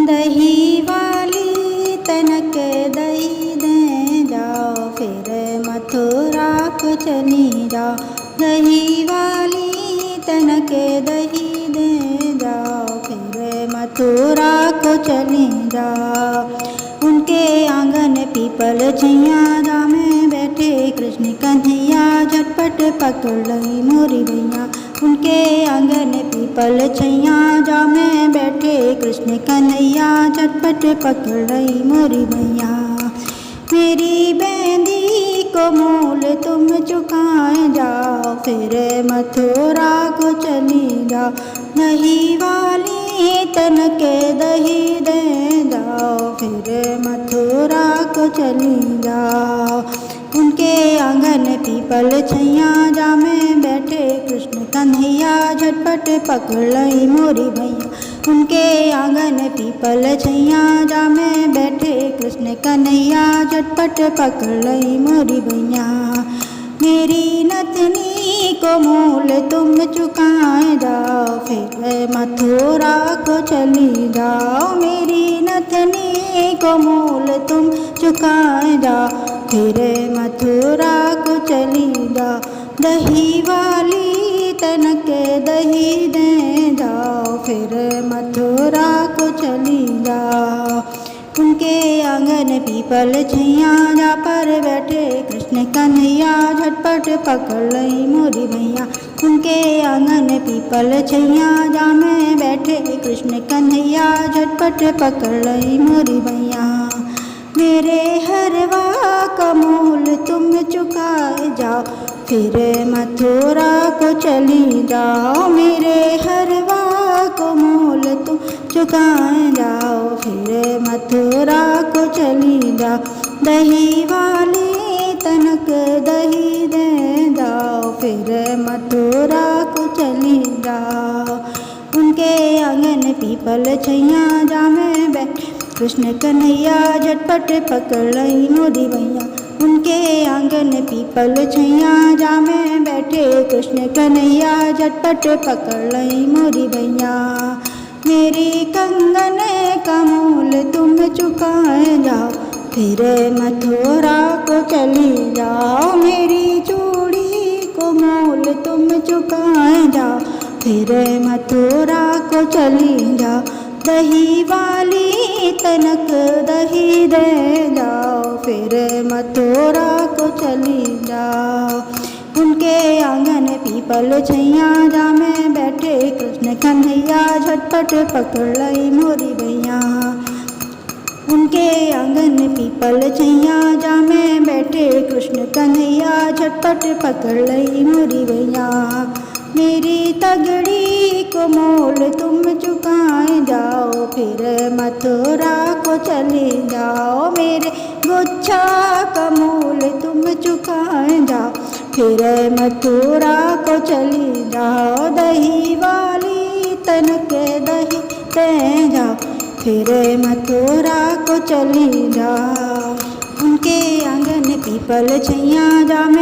दही वाली तनक दही दे जाओ, फिर मथुरा को चली जाओ। दही वाली तनक दही दे जाओ, फिर मथुरा को चली जाओ। उनके आंगन पीपल छैया में बैठे कृष्ण कन्हैया, झटपट पकड़ लई मोरी भैया। उनके आंगन पीपल छैया में बैठे कृष्ण कन्हैया, झटपट पकड़ लई मोरी भैया। मेरी बेंदी को मोल तुम चुकाए जाओ, फिर मथुरा को चली जाओ। दही वाली तनक दही दे जाओ, फिर मथुरा को चली जाओ। उनके आंगन पीपल छैया में बैठे कृष्ण कन्हैया, झटपट पकड़ लई मोरी भैया। उनके आंगन पीपल छैया में बैठे कृष्ण कन्हैया, झटपट पकड़ लई मोरी भैया। मेरी नथनी को मोल तुम चुकाए जाओ, फिर मथुरा को चली जाओ। मेरी नथनी को मोल तुम चुकाए जाओ, फिर मथुरा को चली जाओ। दही वाली तनक दही दे जाओ, फिर मथुरा को चली जाओ। उनके आंगन पीपल छैया पर बैठे कृष्ण कन्हैया, झटपट पकड़ लई मोरी भैया। उनके आंगन पीपल छैया में बैठे कृष्ण कन्हैया, झटपट पकड़ लई मोरी भैया। मेरे हरवा का मोल तुम चुकाए जाओ, फिर मथुरा को चली जाओ। मेरे हरवा को मोल तुम चुकाए जाओ, फिर मथुरा को चली जाओ। दही वाली तनक दही दे जाओ, फिर मथुरा को चली जाओ। उनके आंगन पीपल छैया में बैठे कृष्ण कन्हैया, झटपट पकड़ लई मोरी भैया। उनके आंगन पीपल छैया में बैठे कृष्ण कन्हैया, झटपट पकड़ लई मोरी भैया। मेरी कंगन का मोल तुम चुकाए जाओ, फिर मथुरा को चली जाओ। मेरी चूड़ी को मोल तुम चुकाए जाओ, फिर मथुरा को चली जाओ। दही वाली तनक दही दे जाओ, फिर मथुरा को चली जाओ। उनके आंगन पीपल छैया में बैठे कृष्ण कन्हैया, झटपट पकड़ लई मोरी भैया। उनके आंगन पीपल छैया में बैठे कृष्ण कन्हैया, झटपट पकड़ लई मोरी भैया। मेरी तगड़ी को मोल तुम चुकाए जाओ, फिर मथुरा को चले जाओ। मेरे गुच्छा का मोल तुम चुकाए जाओ, फिर मथुरा को चली जाओ। दही वाली तनक दही दे जाओ, फिर मथुरा को चली जाओ। उनके आंगन पीपल छैया में